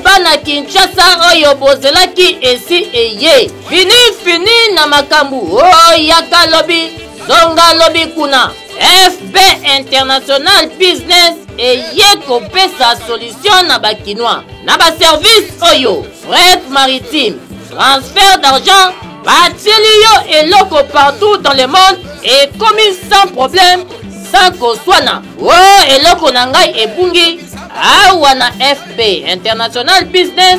bana Kinshasa oyo bozelaki esi eye. Fini na makambu oyaka lobi zonga lobi kuna. FB International Business eye kopesa solution na bakinois. Na ba service oyo fret maritime, transfert d'argent, batili yo eloko partout dans le monde et commis sans problème, sans koswana. Eloko na ngai ebungi awa na FB International Business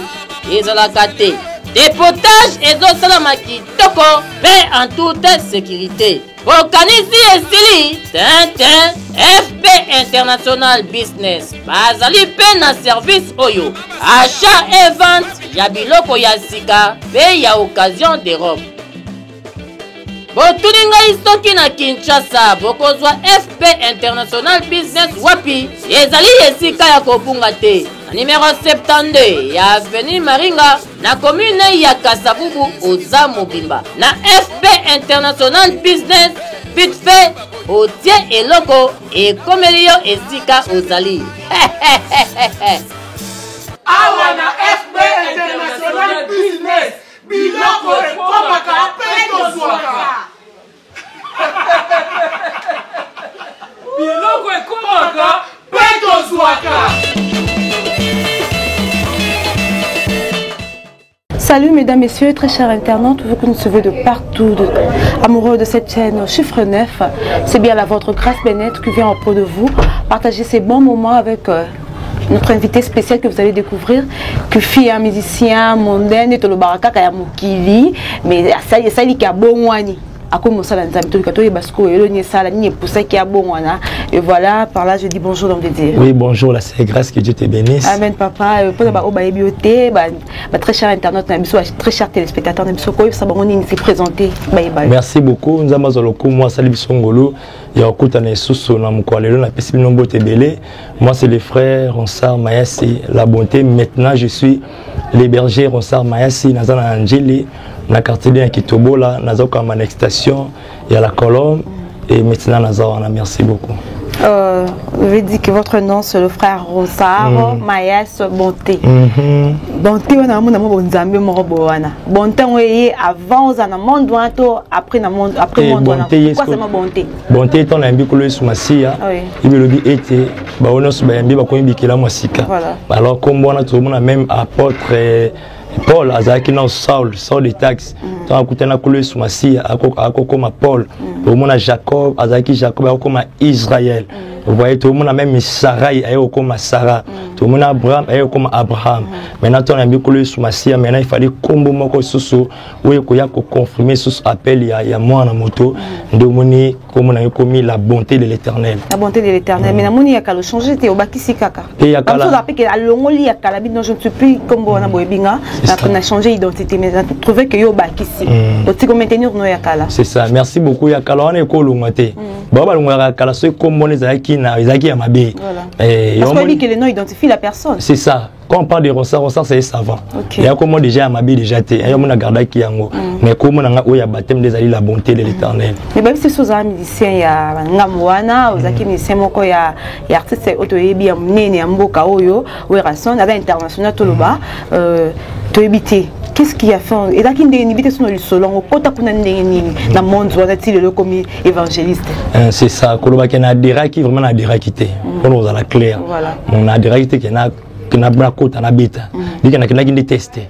ezalaka te. Dépotage ezosala kitoko mais en toute sécurité. Bokanisi esili tintin FB International Business bazali pe na service oyo achat et vente ya biloko ya sika pe ya occasion de robe. Botuni ngai soki na Kinshasa bokozwa FB International Business wapi ezali esika ya kobunga te. Numéro 72 ya Avenue Maringa na commune ya Kasavubu oza Mobimba. Na FB International Business vite fait otie eloko ekomeli yo esika ozali. Awa na FB International Business biloko ekomaka peto zwaka. Biloko ekomaka peto zwaka. Salut mesdames, messieurs, très chers internautes, vous que nous suivez de partout, amoureux de cette chaîne Chiffre 9, c'est bien la vôtre Grâce Bennett qui vient en pro de vous partager ces bons moments avec notre invité spécial que vous allez découvrir, que fit un musicien mondain et le baraka kaya mukili, mais ça y est qui a bon wani. Et voilà, par là je dis bonjour dans le dire. Oui, bonjour, là c'est grâce que Dieu te bénisse. Amen papa, très cher internaute, très cher téléspectateur, merci beaucoup, nous avons moi Salib Songolo, moi c'est le frère Ronsard Mayassi, la bonté, maintenant je suis l'héberger Ronsard Mayassi, Nazana Angeli. Na quartier de Kitobo là, nous avons une extension, il y a la colombe et maintenant nous avons. Merci beaucoup. Vous avez dit que votre nom c'est le frère Ronsard Mayas Bonté. Bonté on a mon amour bonzambe moroboana. Bonté on est avant on a monde après na monde après monde pourquoi c'est ma bonté? Bonté ton ambi ko le sumasia. Il me le dit été ba ono su ba ambi ba ko mbikela mwasika. Alors comme on a tout le monde même apôtre Paul azaki na Saul des taxes tant akuta na kolo sumasia akokoma Paul au monde Jacob azaki Jacob akokoma Israël. Vous voyez tout le monde a même Sarai ayokoma Sarah, tout le monde Abraham ayokoma Abraham. Maintenant on a mis kolo sumasia, maintenant il fallait kombo moko susu oui ko ya ko confirmer sous appel ya moi na moto ndomoni comme on a commis la bonté de l'Éternel. La bonté de l'Éternel. Mais na moni ya kalo changer te obakisi kaka. Et ya kala. Comme ça rappelle que alongoli ya kala non je ne suis plus comme on a boebinga. On a changé d'identité, mais on a trouvé que yo bakisi. Aussi qu'on maintenir nos yakala. C'est ça. Merci beaucoup yakala. On est kolongate. Baba longara kala c'est comme on les aki na izaki ya mabe. Parce qu'on dit que les noms identifient la personne. C'est ça. Quand on parle de Ronsard, c'est savant. Il y a comment déjà à mabe déjà té. Il y a mon garda qui yango. Mais comment on a oya baptême des alliés la bonté de l'Éternel. Mais même si ces amis musiciens ya ngamwana, aux aki musiciens moko ya artiste otoyebi ya mnene ya mboka oyo, oerason avec international toloba to éviter. Qu'est-ce qui a fait? Et là, qui n'est invité sur le solon, au kota kuna ndengeni, dans le monde, soit il le comme évangéliste. C'est ça. Koloba qui n'a des qui vraiment n'a des raquité. On nous a la claire. On a des raquité qui n'a pas côté na bita. Dit qu'il n'a qui testé.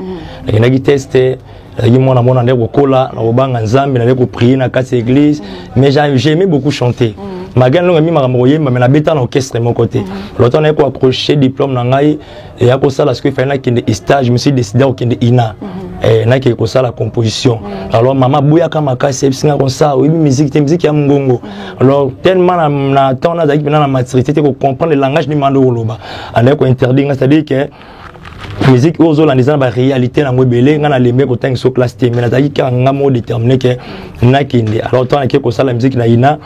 Il n'a qui testé. Il m'a demandé d'aller au kola, au bang ensemble, d'aller au prier dans quatre églises. Mais j'ai aimé beaucoup chanter. Magan longa mi maramoye mais na beta na orchestre mon côté. L'autre on a ko accrocher diplôme na ngai et à cause ça parce que fait na kende stage je me suis décidé au kende ina et na ke ko ça la composition. Alors maman bouya kama ka c'est singa comme ça oui musique ya ngongo. Alors tellement na temps na zaki na maturité ko comprendre le langage du mando loba. On ko interdit c'est-à-dire que musique aux Hollandais na réalité na mwebele nga na lembe ko tang so classe T mais na zaki ka ngamo déterminer que na kende. Alors toi na ke ko ça la musique na ina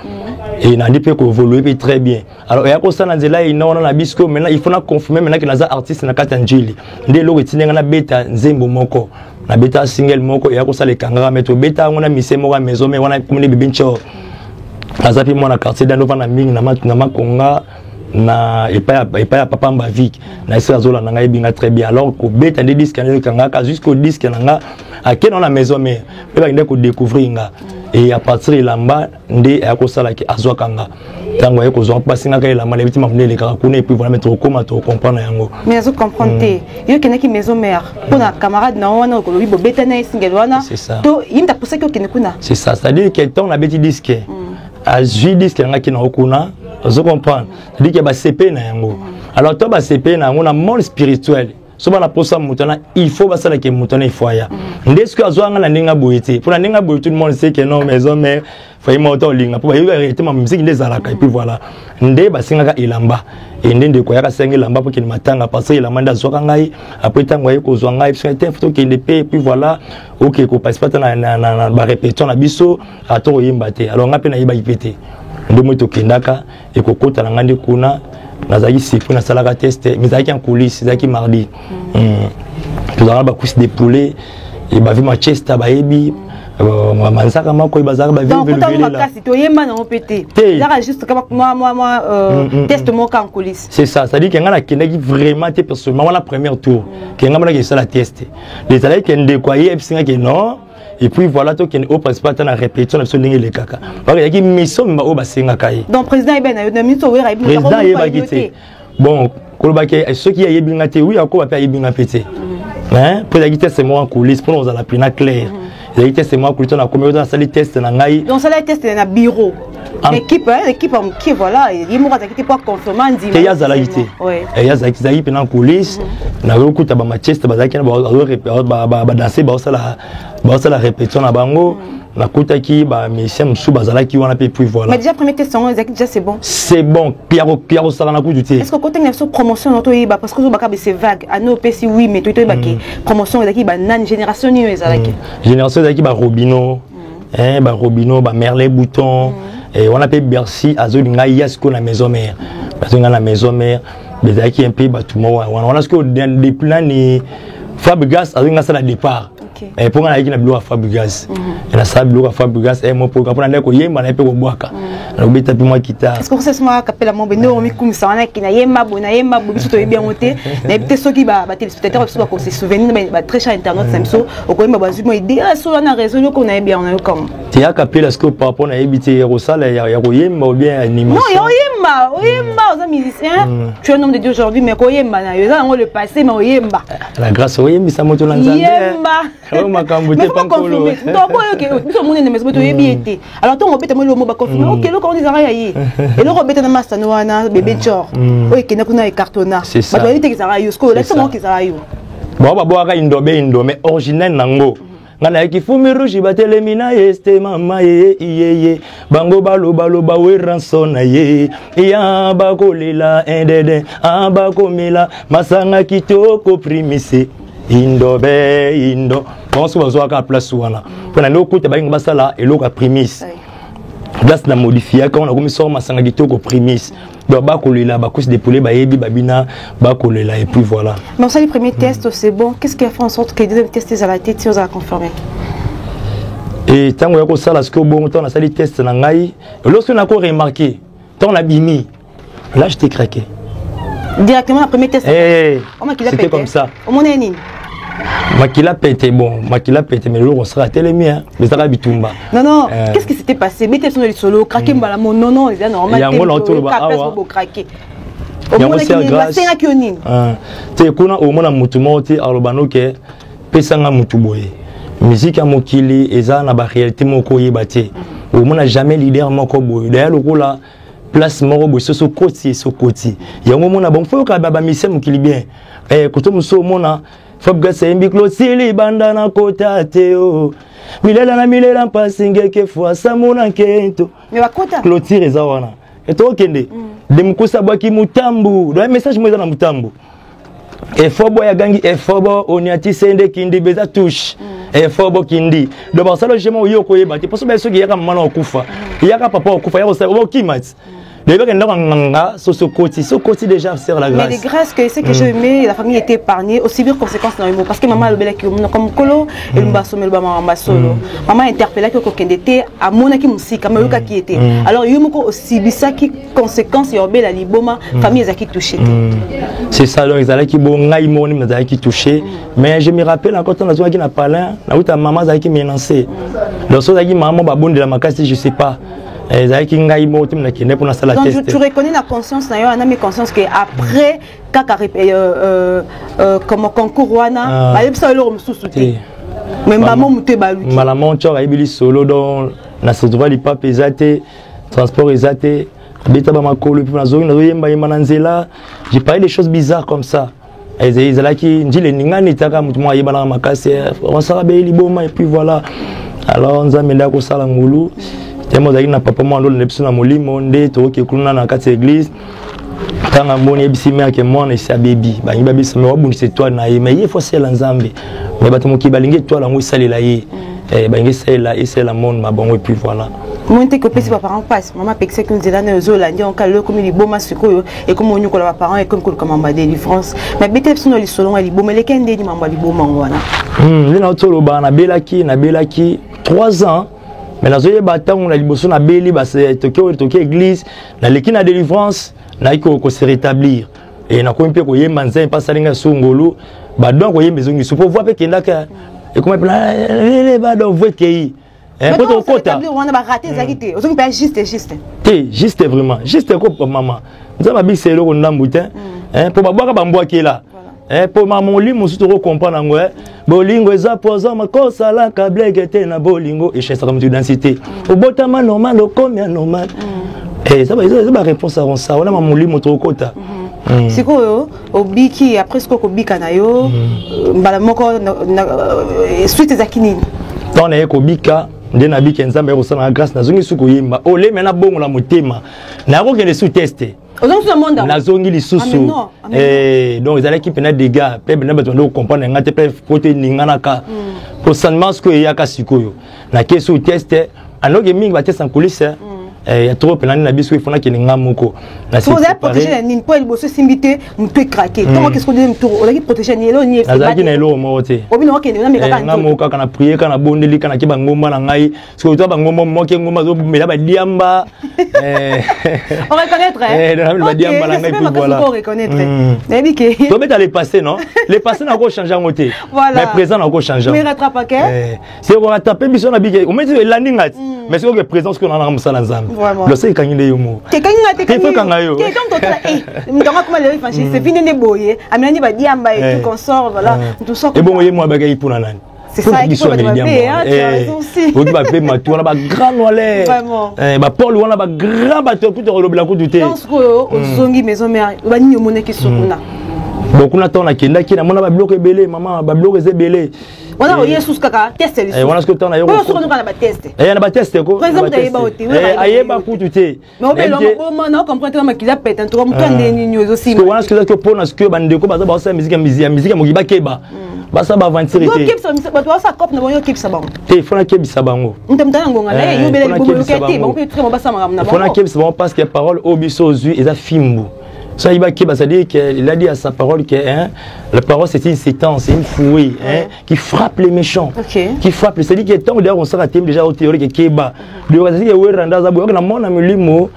et il a dit qu'on évolue très bien. Alors, il y a ça dans là il a bisco maintenant il faut confirmer maintenant que les artistes na katanjili. Dès lors il y a beta nzembo moko, na beta single moko et il y a ça les kangara mettre beta on a misé moko maison mais on a comme les bibincho. Azapi moi na quartier dans na ming na makonga na et pas papa Mbavik na esa zola nanga ebinga très bien alors ko beta des disques kanga jusqu'au disque nanga à quel dans la maison mais ba ndeko ko découvrir nga et à partir de là ndé ako sala ki azwa kanga tango yeko zo pasinga ka la malebiti mafune le ka kuna et puis voilà mettre comment to comprendre yango mais azo comprendre yo kenaki maison mère pour na camarade na wana ko lobi bo beta na single wana to yinda pousse ko kenekuna c'est ça c'est à dire que tant na beti disque à jui disque nga ki na okuna vous comprenez? C'est-à-dire qu'il y a CP na yango. Alors toi CP na on a monde spirituel. Soba na posa mutana il faut ba sala ke mutana ifoya. Ndesque azwanga na ninga boyete. Pour na ninga boyete tout le monde sait que non maison mais faut y monter linga pour y arrêter ma musique ndezalaka et puis voilà. Nde ba singa ka ilamba. Et ndende ko yaka senga ilamba pour qu'il matanga parce que ilamba ndazwaka ngai après tango yeko zwanga il fait photo qui ndep et puis voilà. OK ko passe pas na ba répétition na biso ato yimba te. Alors ngape na yiba ipete. Ndomo to kendaka et kokota na ngandi kuna nazaki sifu na salaka test mais zaki en coulisses zaki mardi tout dans ba couche de poulet et ba vi ma chesta ba ebi manzaka mako bazaka ba donc quand kasi to yemba na opété zaka juste comme moi test mon en coulisses c'est ça ça dit que ngana kendaki vraiment te personnellement la première tour que ngana que ça la test les allait kende quoi y epsinga que non. Et puis voilà, toi qui es au principal, tu as la répétition de les caca. Il y a une mission, mais au bassin à Kaye. Donc, président Eben, il y a une mission, président Eben, bon, ceux qui ont bien gâté, oui, encore à bien pété. Hein, pour la guitare, c'est moi en coulisses, pour nous, à la pina claire. La guitare, c'est moi en coulisses, on a commis dans la salle de test, dans la donc, ça, la test, dans le bureau. L'équipe qui voilà, il y a des gens qui pas confirmer. Il y a des gens il y a des gens qui sont en coulisses. Il y a des gens qui sont en chest, danser la répétition na bango. La kota qui ba mission sous bazala qui on a puis voilà. Mais déjà premier test déjà c'est bon. C'est bon. Pierre ça na coup du thé. Est-ce que côté une promotion auto yi ba parce que zo baka c'est vague. Ano pesi oui mais toi ba promotion ezaki ba nan génération ni ezalaki. Génération ezaki ba Robino. Ba Robino ba Merlin Bouton. Et on appelle Bercy azo linga yasko na maison mère. Parce que la maison mère bezaki un peu ba tout mo on a ce que des plans ni Fabregas azo linga ça la départ. Et pour nga na bilo Fabregas. Et la salle bilo Fabregas et mon programme pour ndeko yemba na pe ko boaka. Na obeta pe moi kita. Est-ce que c'est moi capela mon beno mi comme ça na kina yemba bo biso to bien monter. Na bité soki ba téléspectateurs biso ko se souvenir ba très cher internet samso o ko yemba ba zuma idée so na réseau ko na bien on a comme. Tu as capela ce que par rapport na ebité rosala ya ko yemba ou bien animation. Non, yemba aux musiciens. Tu es un homme de Dieu aujourd'hui mais ko yemba na yo ça le passé mais yemba. La grâce au yemba ça moto na nzambe. Yemba. Mais pas confirmer. Donc biso monde na meso to yebi été. Alors ton obeta mo lo mo ba confirmer. OK, lo ko on dira yayi. Et lo obeta na master no wana bébé chor. OK, na kuna e cartona. Ba ba ite kizara yo sko, laisse moi kizara yo. Bon ba boaka indomé original nango. Ngana ki fumi rouge batelemina este mama ye bango balo we ransona ye ya bakolela endede abakomela masanga kitoko primise indo bon so bazo ka place wana pona no kuta ba ngba sala eloko primise place na modifier quand on a comme ça masanga kitoko primise donc bakolela ba couche de poulet ba yebi babina bakolela et puis voilà. Mais ça les premiers tests c'est bon, qu'est-ce qui a fait en sorte que les deuxièmes tests à la tête si on a confirmé? Et tant que ça là ce que bon temps on a sali test na ngai lorsque on a encore remarqué tant on a bimi là je t'ai craqué directement le premier test. C'était comme ça. Au mon ennemi. Makila pété bon, makila pété mais le jour on sera tellement hein, mais ça va bitumba. Non, qu'est-ce qui s'était passé? Mettez sur le solo, craquer mbala mon non, c'est normal. Il y a un mot autour de craquer. Au moins c'est grâce. Tu kuna au moins mutu moti alobano ke pesanga mutu boye. Musique à mokili eza na ba réalité moko yebate. Au moins jamais leader moko boye. D'ailleurs le coup là place moko boye so côté. Il y a un moment na bon faut ka baba mission mokili bien. Koto muso mona Fabregas embi klosili banda na kota teo. Milela mpasinge ke fois samona kento. Mais bakota clôture eza wana. Eto kende. De mukusa baki mutambu. Do message moza na mutambu. E fobo ya gangi e fobo oniati sende kindi beza touche. E fobo kindi. Do basalo jema yoko yeba. Te poso beso ki yaka mama na okufa. Yaka papa okufa yako sa obo kimat. Les gens qui sont côté déjà faire la grâce. Mais les grâces que c'est que je mets, la famille était épargnée, aussi bien conséquences dans le mot. Parce que maman, comme Kolo, et le basso, mais le maman solo. Maman interpellait que quelqu'un était à mon qui musique, comme le qui était. Alors, il y a aussi ça qui conséquences, il y a la liboma, famille qui touchée. C'est ça, donc ils allaient qui bon, ils qui touché. Mais je me rappelle encore quand on a qui n'a pas là, la maman qui m'a lancé. Donc, ça qui maman babon de la macasse, je sais pas. Donc tu reconnais la conscience, on a conscience qu'après, comme concours, mais maman mouté baluki. Maman tu as eu solo dans la droit du pape exaté, transport exaté, bêta ba makolo puis na zone na yemba mananzela. J'ai parlé des choses bizarres comme ça. Ils allaient qui dit les ningani taka mutu mo yeba na makase, on sera bé liboma et puis voilà. Alors on a menda ko sala ngulu. Temo zaki na papa mo ndolo nebiso na molimo nde to ke kuna na kati église. Tanga mboni ebisime ake mwana isi baby ba nyiba bisime wabundise toi na ye mais il faut sela nzambe mais bato moki balingi toi la ngo salela ye ba ngi sela isela monde mabongo et puis voilà mon te que pesi papa parents passe maman pexé que nous là zo la ndio kalo comme li boma sikoyo et comme onyu ko la parents et comme mamba délivrance mais bete sono li solon ali boma le kende ni mamba li boma wana ni na tolo ba na belaki 3 ans. Mais dans ce bâtiment, on a liboso na beli, c'est toqué église, na leki na délivrance, na iko ko se rétablir. Et na ko mpe ko yemba nzai pas salinga songolo, ba donc ko yemba zongi so pour voir pe kenda ka. Et comment les ba donc voit kei. Pour ton kota. On a raté zakité. On pas juste vraiment, juste ko maman. Nous avons bi c'est le ndambutin. Pour ba boka ba mbwaki là. Pour maman li musu to comprendre ngo bolingo eza poza makosa la kablege te na bolingo et chez ça comme tu densité au botama normal au combien normal ça va réponse à ça on a maman li moto kota c'est quoi au biki après ce ko bika na yo mbala moko suite za kinini ton na ko bika nde na bika nzambe ko sana grâce na zongi suko yimba ole mena bongo la motema na ko ke sous tester nazongi lisusu donc ils allaient qui penaient des gars peut bien besoin comprendre ngate peut côté ninganaka pour seulement ce que il y a kasikoyo na kesu test anoge mingi ba test en coulisses il y a trop penani na biso il faut na keninga moko na c'est protéger la nine pour il bosse simbité mutu craquer comment qu'est-ce qu'on dit mutu on a qui protéger ni elo ni azaki na elo mote obi no kende na meka na moka kana prier kana bondeli kana ki bangomba na ngai parce que to bangomba moke ngomba zo mela ba diamba on reconnaître ba diamba na ngai puis voilà on reconnaître mais dit que to mettre les passés non les passés na ko changer ngote mais présent na ko changer mais rattrape que c'est on rattraper biso na bike on met landing at mais c'est que présence que on a musala nzambe le c'est quand il est yomo te kangayo c'est fini ne boye amina ba diamba et tout consort voilà tout ça et bon yé moi bagay pour nani c'est ça qui soit diamba on va payer ma tour ba grand nolet ba Paul on a ba grand bateau pour te relober la coup du thé pense que zongi maison mère ba ni yomone ki sokuna donc on attend la kenda ki na mona ba bloquer belé maman ba bloquer zebelé on a yesus kaka test les on a ce que tu as yo on a ba test na ba test ko par exemple ayeba oti ayeba kutu te mais on peut le non comprendre que makila pète en tout cas mutu ndeni nyozo aussi parce que on a ce que pour na ce que bandeko baza ba sa musique mokiba keba basa ba aventure te yo kipsa ba to sa cop na bon yo kipsa bango te fona kebisa bango ntamtana ngonga na yo bele bobo yo kete ba on peut très bon basa na bango fona kebisa bango parce que parole obiso zui eza fimbu. Ça, il ça dit qu'il a dit à sa parole que la parole c'est une sétance, c'est une fouée qui frappe les méchants, qui frappe. C'est-à-dire que tant on s'est raté déjà au théorie que Keba, le reste c'est que Randa Zabou, on a mon ami mot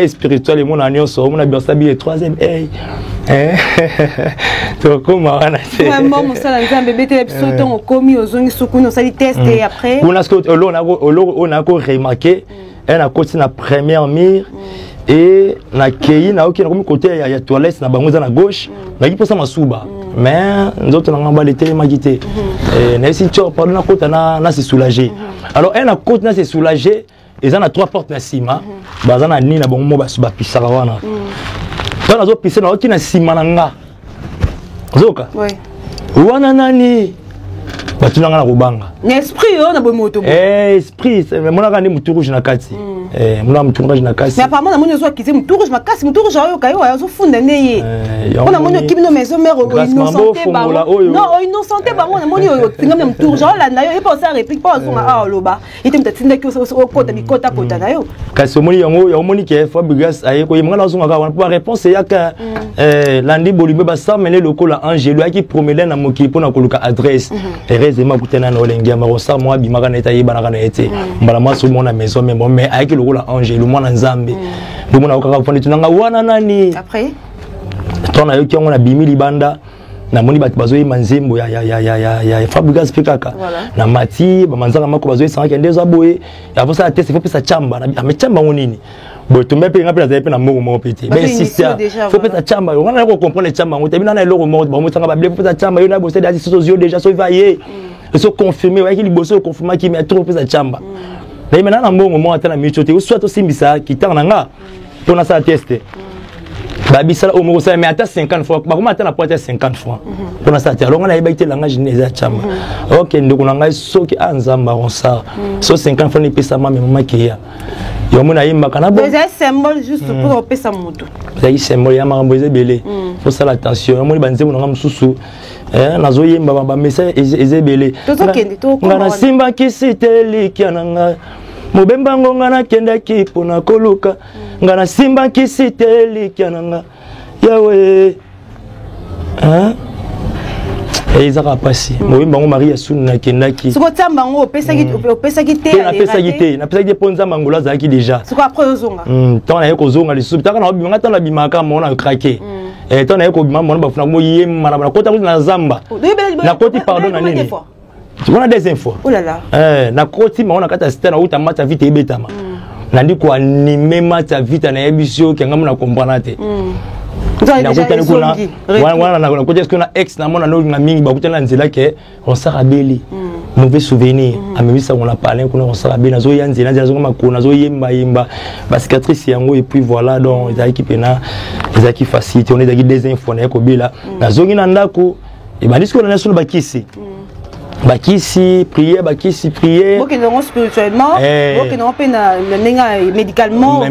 spirituel et mon agneau so, on a bien sabi le troisième hey. Donc comment on a fait? Vraiment mon seul enfant bébé t'es sauté on commis aux ongles sous on s'est testé après. On a ce que on a remarqué, elle a continué la première mire. Et na kei na oki na komi côté ya toilette na bango za na gauche na ki posa masuba mais nzoto na ngamba l'été magité et na si tu pardon na kota na se soulager alors elle na côté na se soulager et ça na 3 portes na sima baza na ni na bango mo ba pisaka wana dans la zo pisser na oki na sima na nga zoka oui wana nani batunanga na kobanga esprit on a bon moto esprit mona ka ni mutu rouge na kati muna mtunga na kasi mais apparemment na moni zo kize mtunga ma kasi mtunga yo kayo ya zo funda neye on a moni kimi no maison mère innocente ba non innocente ba on a moni yo tinga mtunga la na yo et pas ça réplique pas zo ma loba ite mtatinda ki o kota bikota kota na yo kasi moni yango ya moni ke Fabrigas ayeko yimanga na zo ngaka wana pour réponse ya ka landi bolibé ba ça mêler lokola Angelo qui promener na moki pour na koluka adresse heureusement kutena na olengia ma rosa moi bimaka na eta yebana kana ete mbala maso mona maison mais avec le rôle Angelo mona nzambe le mona okaka fondé tunanga wana nani après tona yo ki ngona bimi libanda na moni bat bazoyi manzembo ya Fabrigas pikaka na mati ba manzaka mako bazoyi sanga kende zo boye ya fosa test faut pesa chamba na amechamba ngonini bo tumbe pe ngapela zape na mongo mo pete ben sister faut pesa chamba on a ko comprendre chamba ngote bina na eloko mo ba mo tanga ba ble faut pesa chamba yo na bo c'est des sociaux déjà so vailler so confirmer ouais ki liboso confirmer ki mais trop pesa chamba mais maintenant na mbongo mo atana michote ou soit aussi mbisa kitanga nga pona sa tester babisala au mo ça mais ata 50 fois ba comment atana pote 50 francs pona sa tester alors on a yeba ite langa jineza chamba OK ndeko nanga soki anzamba on ça so 50 francs ni pesa mama mama kiya yo mona yimba kana bon c'est un symbole juste pour pesa mutu c'est un symbole ya marambo ezebele faut ça l'attention mo banze mo nga msusu nazo yimba ba message ezebele ngana simba kisiteli kiananga mobemba ngonga na kenda kipo na koluka ngana simba kisiteli kiananga yawe ezaka pasi mobemba ngo Maria Suna kenda ki siko tamba ngo opesa ki te na pesa ki ponza mangola zaki déjà siko après ozonga tant na yeko zonga lisusu taka na obimanga tant na bimaka mona craquer tant na yeko bimama mona bafuna mo yema na kota na zamba na koti pardon na nini on a des infos oh là là na koti ma on a kata stena uta mata vite ebetama na ndi ko animer mata vite na ebisio kenga mona comprendre te na kota ni kuna wana na kota est-ce que na ex na mona no na mingi ba kota na nzela ke on sarabeli mauvais souvenir amemisa on a parlé kuna on sarabeli na zo yanzela nzela zo makona zo yemba ba cicatrice yango et puis voilà donc ils a équipé na ils a qui facilité on est des infos na ko bila na zo ngina ndako et ba disco na solo bakisi bakisi prier bon que non spirituellement bon que non pe na médicalement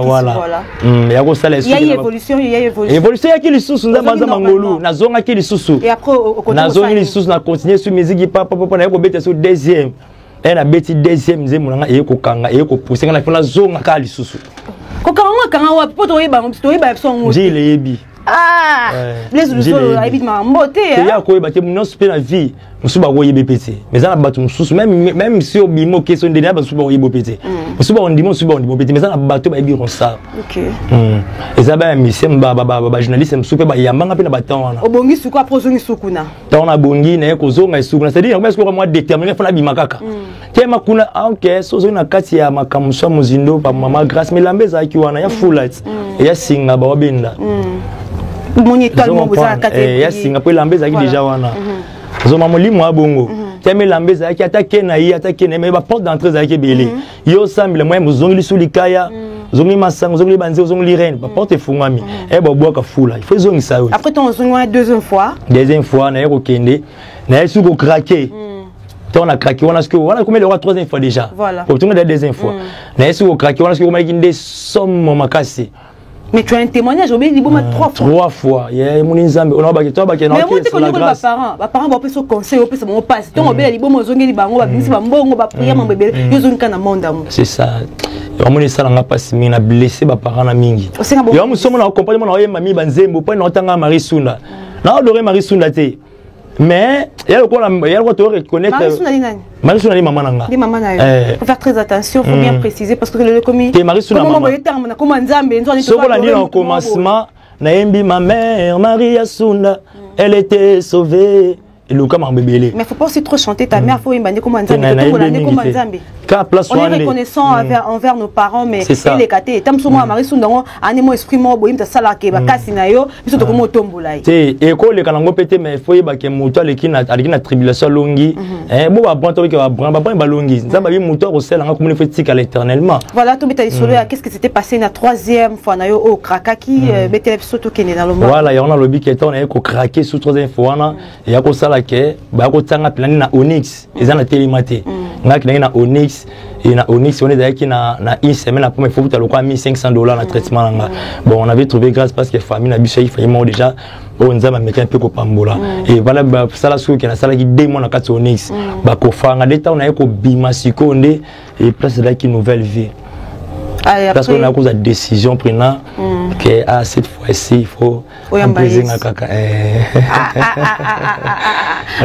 voilà ya ko sala il y a évolution ya ki lisusu nzamba mangolu na zonga ki lisusu et après na zonga lisusu na continuer sur musique papa na ko beta sur deuxième na beti deuxième nzembo nga e ko kanga e ko pousser na fona zonga ka lisusu ko kanga wa poto yeba songo njile yebi les solutions habite ma mbote ya ko yeba te non super la vie musuba ko yebe pete mais ça na batu mususu même si obimo question de na musuba ko yebo pete musuba on dit musuba on dit pete mais ça na batu ba yebi ça OK et ça ba mission ba journaliste musupe ba yambanga pe na baton wana obongi suku aprozongi sukuna ta na bongi na ko zonga sukuna c'est dire parce que moi déterminer fa na bimakaka te makuna OK so zo na kati ya makamusha muzindo pa mama grâce mais lambeza ki wana ya full light ya singa ba wabenda moni tellement vous a katé ya singa pe lambeza ki déjà wana zo mamolimo abongo teme lambeza ki attaquer na yi attaquer na mais ba porte d'entrée za ki belé yo samble moi muzongi lisuli kaya zongi masango zongi banze zongi reine ba porte fungami e ba boka fula il faut zongi ça après ton zongi deuxième fois na yeko kende na yesu ko craquer on a craqué on a ce que on a combien de fois troisième fois déjà pour tout le deuxième fois na yesu ko craquer on a ce que on a qui des sommes makasi. Mais tu as un témoignage, j'ai oublié 3 fois. Il y a mon nzambe, on a ba mais moi tu connais les parents vont passer conseil, on peut se mon passe. Donc on va libo mo zongi libango ba bisi ba mbongo ba prier mon bébé, yo zongi kana monde amu. C'est ça. On moni sala nga passe mingi na blessé ba parents na mingi. Yo mo somo na accompagnement na mami banzembo pa na otanga Marie Sunda. Na adoré Marie Sunda te. Mais il y a le quoi tu reconnaître Marie Sunda ni maman nanga. Ni maman na yo. Faut faire très attention, faut bien préciser parce que le commis. Marie Sunda maman. Comment nzambe nzo ni to ko la ni en commencement na yembi ma mère Maria Sunda, elle était sauvée. Et le camp bébé. Mais faut pas aussi trop chanter ta mère, faut imbander comme nzambe, comme nzambe. On est reconnaissant envers nos parents, mais les catés. Tam souvent Marie Sunda ngo animo esprit mo boyim ta sala ke ba kasi na yo, biso to komo tombola. Te école kanango pété mais faut yeba ke moto alekina tribulation longi. Bo ba bon to ke ba ba longi. Nzamba bi moto ko sela nga comme fait à l'éternellement. Voilà, to beta solo qu'est-ce qui s'était passé na troisième fois na yo au krakaki beta soto kene dans le monde. Voilà, ya on a lobi ke ton na ko craquer sous troisième fois na ya ko sala ke ba ko tanga plani na Onyx, ezana télématé. Ngaki na Onyx et na Onyx on est d'ailleurs qui na une semaine après il faut tout le quoi $1,500 na traitement là. Bon on avait trouvé grâce parce que famille na biso il fallait moi déjà on nous a mis un peu kopambola et voilà ça la sou qui na sala qui 2 mois na kati Onyx ba ko fanga d'état on a ko bima sikonde et place là qui nouvelle vie. Parce qu'on a cause de décision prenant que à cette fois-ci il faut imposer na kaka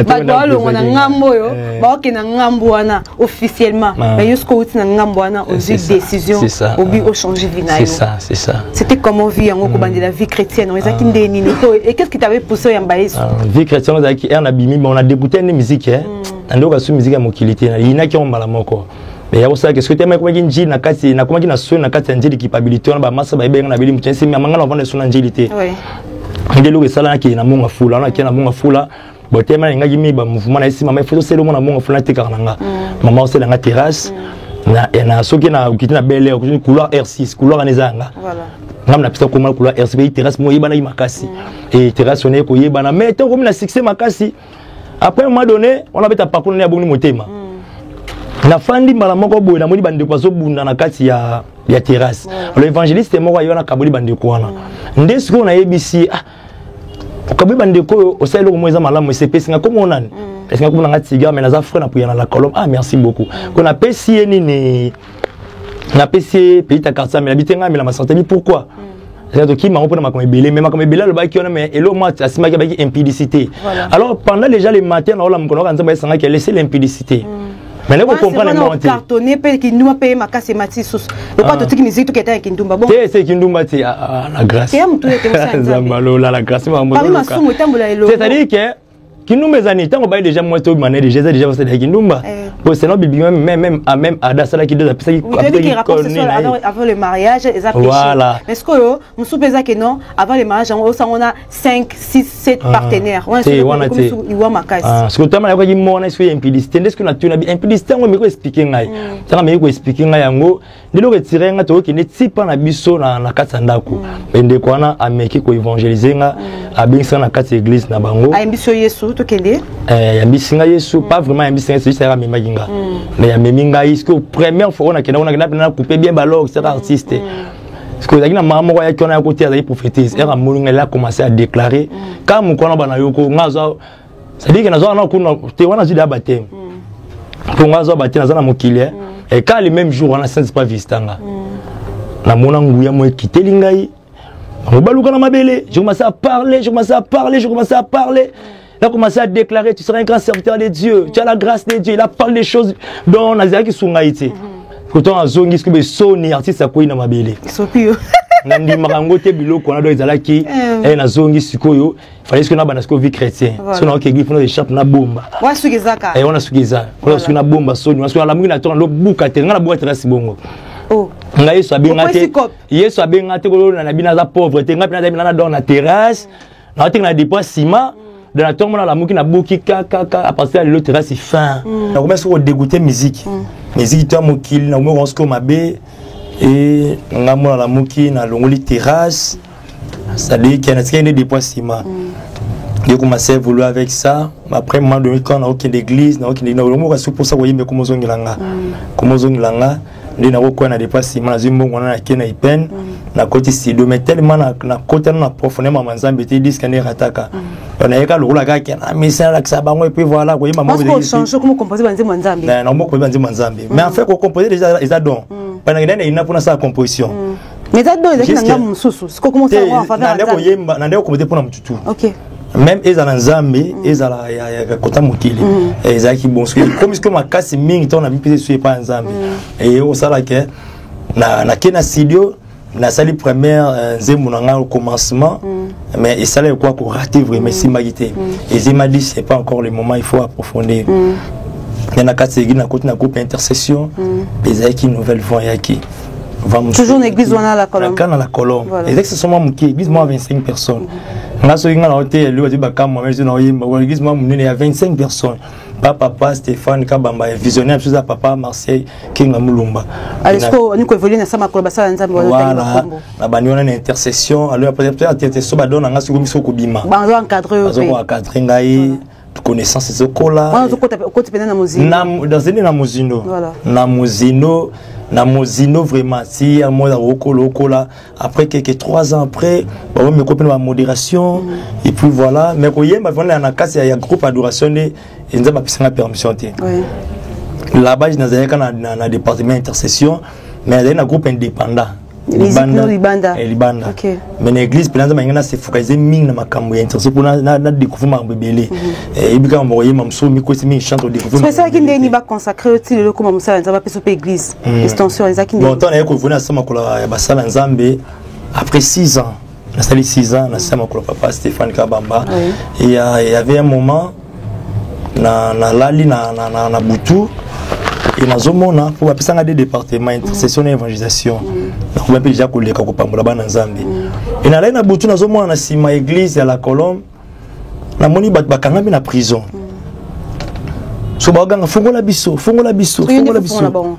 badolo on a ngambo yo ba ki na ngambo wana officiellement mais jusqu'au na ngambo wana on dit décision au but au changer vie na yo. C'est ça c'était comment vie en de la vie chrétienne on est nini et qu'est-ce qui t'avait poussé à mbaïs vie chrétienne on a qui on a bimi on a débuté une musique hein ndoka su musique ya mokilité il na qui on mala moko mais ya osaka qu'est-ce que tu aimes comment nji na kati na comment na so na kati njeli capabilité on ba massa ba ibenga na bili mutsensi mais mangana vendre so na njilité oui ndelo ke sala ki na munga fula na ki na munga fula botema nga gimi ba mouvement na isi mama faut selo mona munga fula te karanga mama osela nga terrasse na soki na ukiti na belle couleur R6 couleur anezanga voilà ngam na pisa ko mal couleur R6 terrasse mo yebana makasi et terrasse on est ko yebana mais tant comme na succès makasi après un moment donné on avait ta parcours na bonni motema na fandi mbala moko boye na moni bande kwa zo bunda na kati ya terrasse l'évangéliste moko ayona kaboli bande ko wana ndesiko na ABC kaboli bande ko oselo ko moza malamu CPC nga comme onani est-ce que comme na tiga mais na frère na puyana la colombe merci beaucoup qu'on a payé nini na payé pays ta carte mais habiter nga mais la santé pourquoi c'est-à-dire qui m'a repris ma comme belé mais ma comme belé le bail qui on mais et le mat asima qui impudicité alors pendant déjà les matins on la mkono kanza ba sanga qui laisser l'impudicité. Mais vous comprenez le monté. Cartonné qui nous a payé ma casse et ma tisse. Le pas de toute musique tout qui était Kindumba. Bon. C'est Kindumba c'est la grâce. La grâce. C'est-à-dire que qui nous mes années tant on baille déjà moi tout mané déjà c'est des Kindumba. Pour c'est non bibi même à Dasala qui deux appuis qui avant le mariage et ça voilà. Mais ce que nous soupesa que non avant le mariage on a 5 6 7 partenaires. C'est on a été ma casse. Ce que tu as dit moi on est sur impudicité est-ce que na tu na impudicité on me ko expliquer ngai. Ça me ko expliquer ngai yango ndilo retirer nga to ki ne tipa na biso na katanda ko. Bende ko na ameki ko évangéliser nga abingisa na kati église na bango. A biso Yesu to kende? Ya bisinga Yesu pas vraiment ya bisinga c'est juste ya memaginga. Mais ya meminga isko première fois on a kena couper bien balog c'est artiste. Parce que la maman qui est à côté de la prophétesse, elle a commencé à déclarer quand mon corps na yoko ngazo ça dit que nazo na kuna te wana zida baptême. Pour ngazo baptême nazo na mokile et quand le même jour on a saint pas vistanga. Na mona nguya mo kiteli ngai. Baluka na mabele, je commence à parler. Il a commencé à déclarer, tu seras un grand serviteur de Dieu, tu as la grâce de Dieu. Il a parlé des choses dont on a dit qu'ils sont haïtés. Pourtant, Zongi, ce que Sony, artiste, a quoi il m'a belé. Nandi Marangote Biloko, on a dit Zalaki, et na Zongi, Sukoyo, il fallait que nous avons une vie chrétienne. Si on a une vie, on a échappé na bomba. Et on a Sugiza. On a une bomba, Sony, on a la mouille, on a bouka, on a boîte de bongo. nga yesu abengate yesu abengate ko na bina za pauvreté nga pina na dans la terrasse na tinga na dépôt ciment de la tombe la muki na buki kaka à passer à l'autre terrasse fin na commence à dégoûter musique toi mokili na mo ronsko mabe et nga mo la muki na longoli terrasse ça dit qu'il y a des dépôts ciment j'ai commencé à évoluer avec ça après moment donné quand on a aucune église na aucune na c'est pour ça que yembe comme zongilanga ndi na ko na dépassement na zimbo ngona na kena ipen na côté studio mais tellement na côté na profondément manzambe te disque ne rataka on a yeka lula ka kena mais ça la ça bango et puis voilà ko yima mabe de changer comment composer banzi manzambe na mo ko banzi manzambe mais en fait ko composer déjà ils adon pendant que ina pour sa composition mais ça donne que na mususu siko comment ça va faire na ko yemba na ndeko composer pour na mututu OK même ils ont Nzambe ils ont la kota mokili et ils qui bon comme ce que ma casse mingi ton ami peut sur pas Nzambe et au sala que na kena studio na sali première zemunanga au commencement mais il sala quoi pour rater vraiment si magité et il m'a dit c'est pas encore le moment il faut approfondir il y en a quatre na côté na groupe intercession ils ont qui nouvelle voix qui toujours une église on a la colombe dans la colombe exactement mon église moi 25 personnes on a ce qui a hôtel lui dit bakam moi je n'ai pas l'église moi il y a 25 personnes papa Stéphane Kabamba visionnaire chose à papa Marseille Kinga Mulumba est-ce que on peut évoluer dans ça ma collaboration ensemble voilà la bani on a une intercession alors après intercession ba donne nga siko misoko bima ba encadrer ngai connaissance zokola na mozino na mozino vraiment si à moi lokola après quelques 3 ans après on me copine la modération et puis voilà mais ko yemba vona na kasi ya groupe adoration et nzamba pisanga permission té là-bas je n'azayaka na département intercession mais il y a un groupe indépendant Libanda. Okay. Mais l'église pendant que se focaliser ming na makambo ya intercession pour na découvrir ma bébé et bika moye mamso mi ko mi chante au découvrir c'est ça qui ndeni ba consacrer aussi le comme ça nzamba peso pe église extension les akinde bon temps na ko vona sama kola ya basala nzambe après 6 ans na sali 6 ans na sama kola papa Stéphane Kabamba et il y avait un moment na lali na butu et na zomona pour apesanga des départements intercession et évangélisation na ko déjà koleka ko pambola bana nzambe et na na butu na zomona na sima église ya la Colombe na moni bakanga bi na prison so baganga fungola biso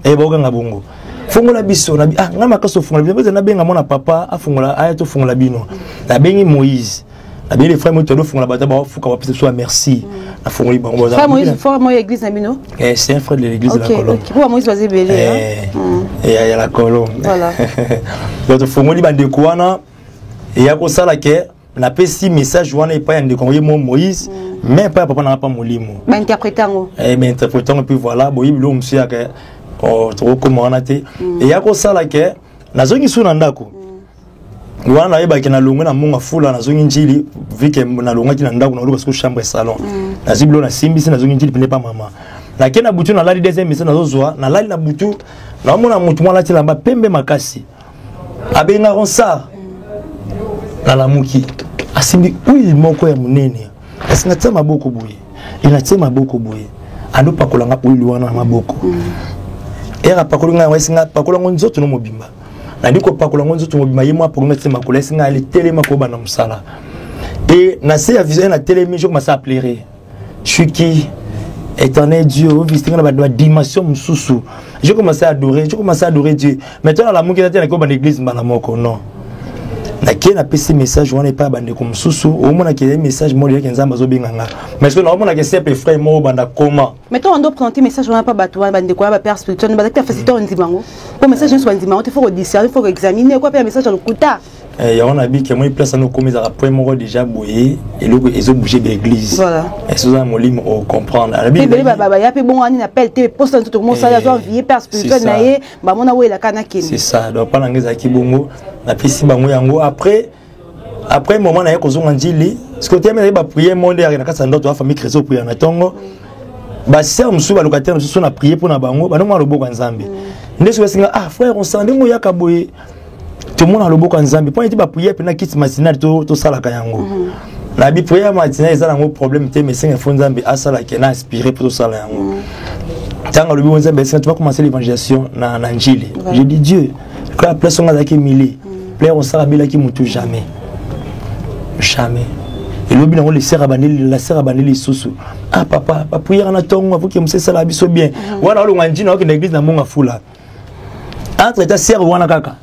et baganga bongo fungola biso na ngama kaso fungola biso na benga mona papa afungola aya to fungola bino na bengi Moïse na bien les frères mo to fungola bata ba fuka ba pese so merci na fungoli bango frère Moïse église na bino c'est un frère de l'église de la Colombe pour Moïse vas belé et ya la Colombe voilà donc fungoli bande kuana et ya ko sala ke na pesi message wana e pa ya ndeko Moïse mais pas papa na pas molimo ba interprétango mais interprétango puis voilà boyi bilo monsieur ke o to ko mona te et ya ko sala ke na zongi suna ndako wana yeba ke na longo na monga fula na zongi njili vike na longa ki na ndako na parce que chambre salon na ziblo na simbisi na zongi njili pene pa mama na kena butu na lali deuxième mission na zozwa na lali na butu na mona mutu mwana ti lamba pembe makasi abenga ronsa na la muki asimbi uyi moko ya munene asinga tsama boko boye ina tsema boko boye ando pakolanga uyi wana na maboko era pakolanga wasinga pakolanga nzoto no mobimba na ndiko pakolanga nzoto mobimba yema pakolanga tsema kola singa ali telema ko bana musala et na se ya vision na telemi je commence à pleurer je suis qui éternel Dieu visiter la dimension mususu je commence à adorer Dieu maintenant la muki na ko bana église mbala moko non na qui na pesi message on n'est pas bande comme susu au moins na message moi que nzamba zo binganga mais que normalement na simple frère mo banda comment mettons on doit présenter message on n'a pas bato bande quoi ba père spirituel ba que faciliter on dimango pour message soit dimango il faut discerner il faut examiner quoi faire message dans le kuta et on a dit que moi place à nous comme ça après moi déjà boyer et le ils ont bougé de l'église voilà et ça mon lim au comprendre la bible baba ya pe bon ani appelle te poste tout le monde ça ya envier père spirituel na ye ba mona we la kana kin c'est ça donc pas ngeza ki bongo na pesi bango yango après moment na yako zonga njili ce côté mais ba prier monde ya na kasa ndoto famille chrétien prier na tongo ba sœur musu ba locataire musu na prier pour na bango ba no mwa loboko nzambe ndeso singa frère on sande mo ya kaboye tout le monde a loboko nzambe pour ba prier pe na kit matinal to sala ka yango na bi prier matinal ezala ngo problème te mais singa fo nzambe asala ke na inspirer pour to sala yango tanga lobi nzambe singa tu vas commencer l'évangélisation na njili je dis Dieu que la place on a qui mili plaire on sala bila ki mutu jamais et lobi na le sera bandeli la sera bandeli susu papa ba prier na tongo faut que monsieur sala biso bien wana lo ngandi na na église na monga fula entre ta sœur wana kaka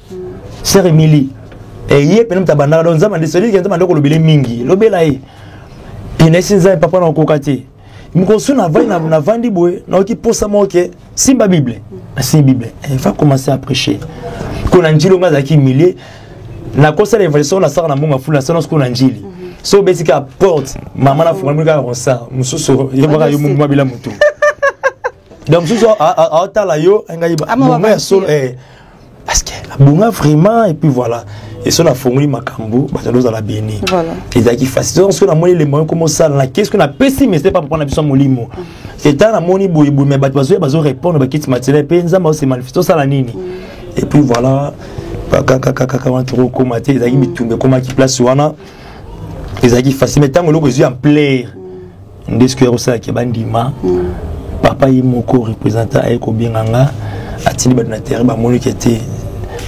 sœur Emily et yé penem tabanda do nzama de celui qui nzama ndoko lobele mingi lobela e inesinza papa na kokati mikosu na vai na vandi boye na ki posa moke simba bible si bible il va commencer à prêcher kona njilo ngaza ki millier na kosa l'évangile na sara na monga fula sana ko na njili so basically porte mama na funga mwika konsa mususu yebaka yo mungu mabila mutu donc mususu a tala yo ngayiba mungu ya solo parce que la bunga vraiment et puis voilà et ça la fongoli makambo bazoza la béni voilà et ça qui facile donc ce qu'on a moni les moyens comment ça là qu'est-ce qu'on a pessimiste pas pour prendre biso molimo c'est ta na moni boy mais bazo répondre ba kit matériel pe nzamba se manifeste ça la nini et puis voilà kaka wan trop comment te ezaki bitumbe comment qui place wana ezaki facile mais tant loko en plaire ndesque ça qui bandima papa yimoko représentant ay ko binganga atini ba na terre ba moni qui était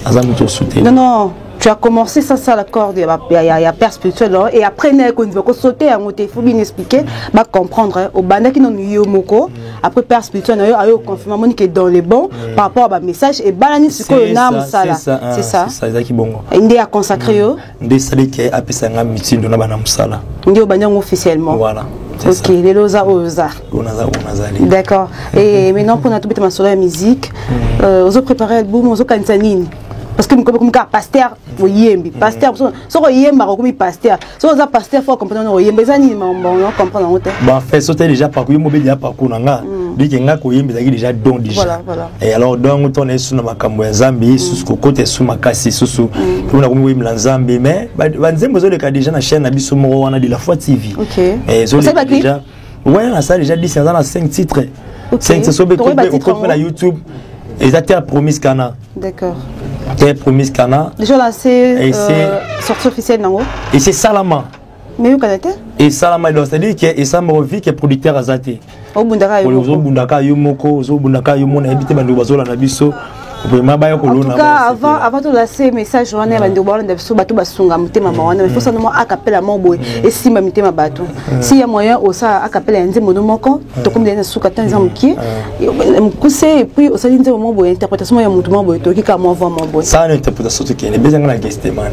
azamuto soutenir non Tu as commencé ça l'accord, il y a père spirituel et après quand tu vas sauter, il faut bien expliquer, va comprendre au banda qui n'ont eu moko après père spirituel a eu confirmation que dans les bons par rapport à message et balani ce que nam ça là, c'est ça. C'est ça qui bon. Indi a consacré yo. Indi ça dit que après ça ngam meeting na bana musala. Indi au banda officiellement. Voilà. Ok, les loza oza. D'accord. Et maintenant pour notre bête ma sur la musique, on a préparé l'album, on a cantanine. Parce que comme pasteur oyembi pasteur so oyemba comme pasteur so za pasteur faut comprendre oyemba ça ni bon comprendre en fait bon fait sauter déjà par yo mobile déjà par kunanga dit que nga ko yemba déjà don déjà voilà et alors donc on est sur na makambo ya Zambie sous côté sous makasi sous on a comme oyemba Zambie mais banzembo zo le ka déjà na chaîne na biso mo wana de la foi TV et zo déjà ouais ça déjà dit c'est dans 5 titres 5 c'est sobre au compte la YouTube et ça t'a promis Cana d'accord. T'es promis Cana. Déjà lancé sortie officielle non? Et c'est Salama. Mais vous connaissez? Et Salama c'est-à-dire que ça me revient que producteur Azate. Au Bundaka yo. Au Bundaka yo moko, au Bundaka yo mona habité bando bazola na biso. En tout cas, avant de lancer message, on a bando balo ndabiso bato basunga mutema mawana. Il faut seulement acapella moboy et si ma mutema bato. Si y a moyen au ça acapella nzembo moko, to comme des souka tanza mukie. Et puis au ça nzembo moboy interprétation ya mutu moboy to ki ka mo voir moboy. Ça une interprétation to ki ne bezanga na guest man.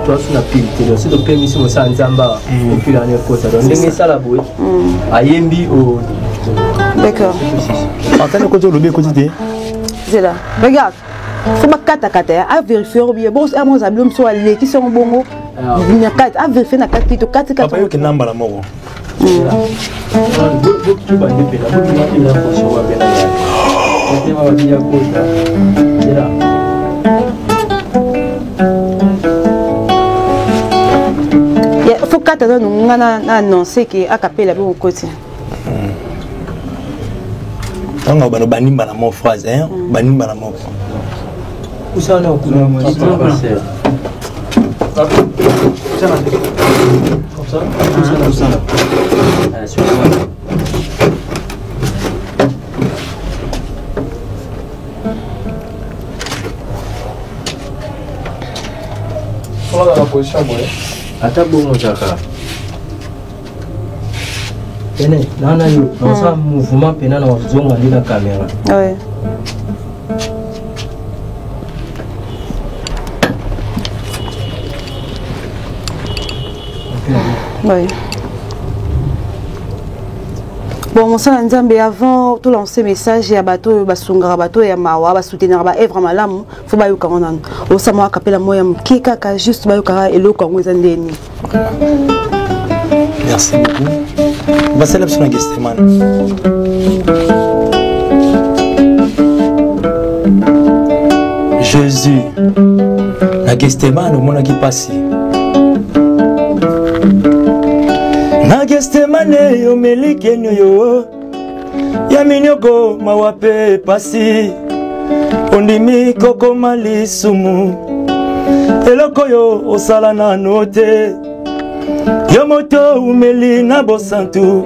toi sur la pile c'est le permission au Sanzamba au plus l'année côté donc ça la boue ayembi au d'accord attends côté le bien côté c'est là regarde faut pas kata à vérifier bien bon à mon album sur les qui sont bongo venir kata à vérifier na kata to kata papa yo que namba la moko tu vas dépêcher la bonne la fonction va bien là on va bien côté là faut qu'attendre nous annoncer que acapella bien au côté. On a banimba na mon phrase hein banimba na mon. Où ça on a comme ça on a la position ata bongo zaka ene nana yo dans mouvement pena na wazonga ndina caméra ouais ouais bon mon sang nzambe avant tout lancer message ya bato basungara bato ya mawa ba soutenir ba evra malamu faut ba yoka ngana o sama akapela moya mkika ka juste ba yoka eloko ngweza ndeni. Merci beaucoup. On va célébrer son guest man. Jésus na guest man mona ki passé. Na gestemane yo melikenyo yo ya minyoko mawape pasi ondimi koko malisumu eloko yo osala na note yo moto umeli na bosantu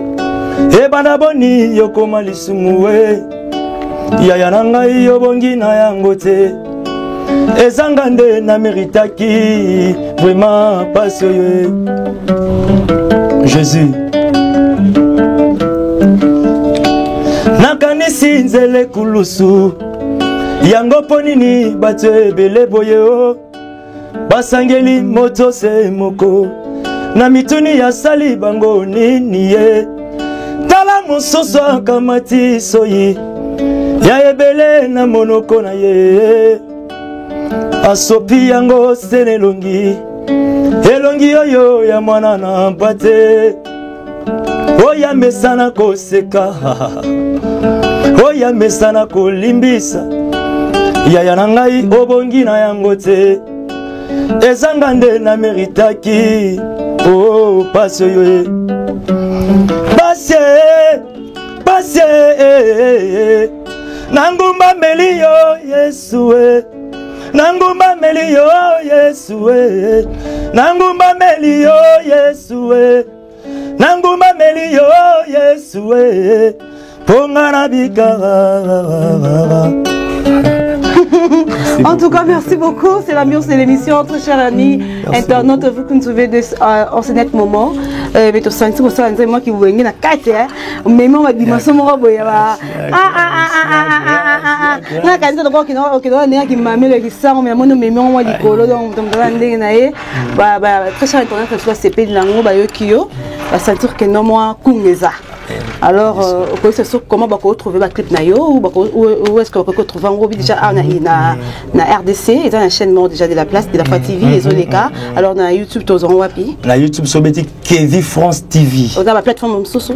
ebana boni yo koma lisumu we yaya na ngai yo bongi na yango te ezanga nde na meritaki vraiment pasi yo Jésus nakanisi nzele kulusu yango ponini bato ebele boye o basangeli moto se moko na mituni ya sali bango nini ye tala mososo akamati soyi ya ebele na monoko na ye asopi yango senelongi elongi oyo ya mwana na mpate oya mesana koseka oya mesana kolimbisa yaya na ngai obongi na yango te ezanga nde na meritaki oh pasi oyo pasi nangumba meli yo Yesu nangumba meli yo Yesu nangumba meli yo Yesu Nanguma melio Yesu ponga na bikara. En tout cas, merci beaucoup. C'est l'ambiance de l'émission, très chers amis internautes, vous qui nous suivez en ce net moment. Mais tu sens que c'est moi qui vous venez à 4 mais moi, je me suis dit, alors, comment on peut trouver le clip ou est-ce qu'on peut trouver en déjà na RDC, et dans l'enchaînement déjà de la place de la Foi TV, et les cas. Alors, na YouTube, tu as wapi? Na YouTube, sur Kevin France TV. On a la plateforme Soso.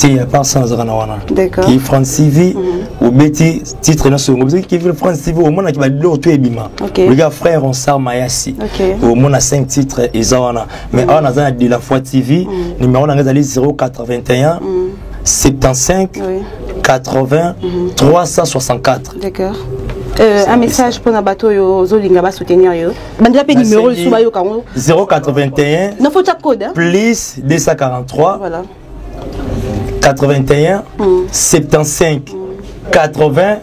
Il n'y a pas sans Ranawana. D'accord. Kevin France TV, ou Betty, titre national. Kevin France TV, au monde qui va l'autre Ebima. Le gars frère, on sort Mayasi. Au monde a 5 titres, et Zawana. Mais on a de la Foi TV, numéro 081 75 80 364. D'accord. Un message pour un bateau Zolinga soutenir yo. Bandela pe numéro sous bayo kango 081 non faut ta code plus 243 voilà 81 75 80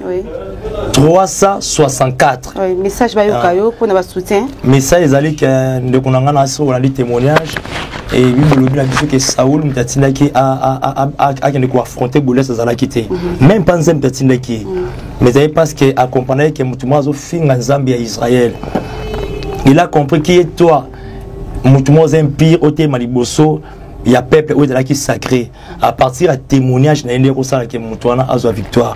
364. Oui, message bayo kayo pour na soutien. Message ezali que de konanga na so on a dit témoignage et lui le dit que Saoul mtatinda qui a ko affronter Bolès azala quitté. Même pas nzem mtatinda qui. Mais c'est parce que accompagné que mutumo zo finga Zambie à Israël. Il a compris qui est toi. Mutumo empire au tema liboso. Il y a peuple qui est sacré. À partir de témoignage, il y a une victoire.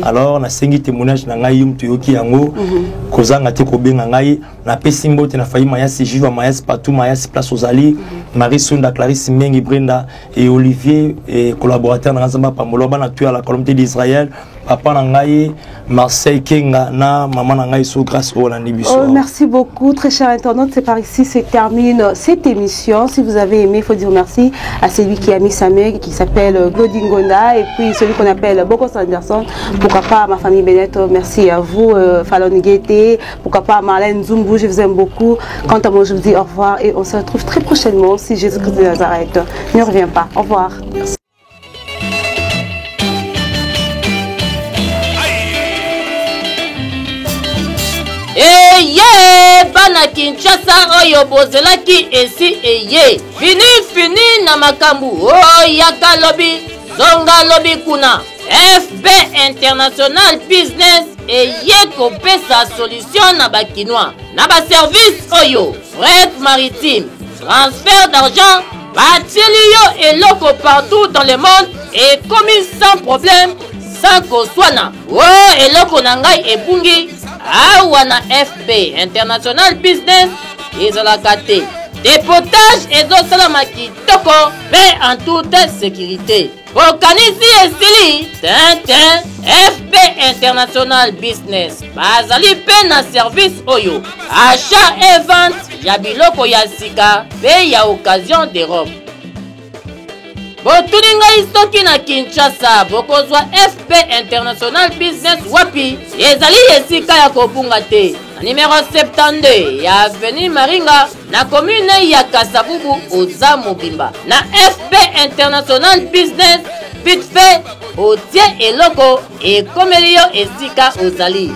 Alors, on a 5 témoignages dans le Tuyoki Yango, Kozanga Tekobenga Ngai, na Pessimbo, na Fayi Mayasi, Jiva Mayasi, Patou Mayasi, Place aux Ali, Marie Sunda, Clarisse Mengi Brenda et Olivier, et collaborateurs dans Zamba Pamoloba, na tué à la communauté d'Israël, Papa Nangaï, Marseille Kenga, na Maman Nangaï, sous grâce au Landibusso. Merci beaucoup, très chers internautes. C'est par ici se termine cette émission. Si vous avez aimé, il faut dire merci à celui qui a mis sa mère, qui s'appelle Godingonda, et puis celui qu'on appelle Bokos Anderson. Pourquoi pas ma famille Bennett, merci à vous, Fallon Guetté, pourquoi pas Marlène Zumbu, je vous aime beaucoup. Quant à moi, je vous dis au revoir et on se retrouve très prochainement si Jésus-Christ de Nazareth ne revient pas. Au revoir. Merci. Bana Kinshasa oyo bozelaki esi eye fini na makambu yaka lobi zonga lobi kuna FB International Business eye kopesa solution na bakinois na ba service oyo fret maritime transfert d'argent batieli yo eloko partout dans le monde et commis sans problème sans koswana eloko na ngai ebungi awana FB International Business ezalaka te dépotage ezosala kitoko mais en toute sécurité bokanisi esili tintin FB International Business bazali pe na service oyo achat et vente ya biloko ya sika pe ya occasion de robe. Botuninga istoki na Kinshasa bokozwa FB International Business wapi ezali esika ya kobunga te na numéro 72 ya avenue Maringa na commune ya Kasabubu oza mobimba na FB International Business vite fait otie eloko ekomeli yo esika ozali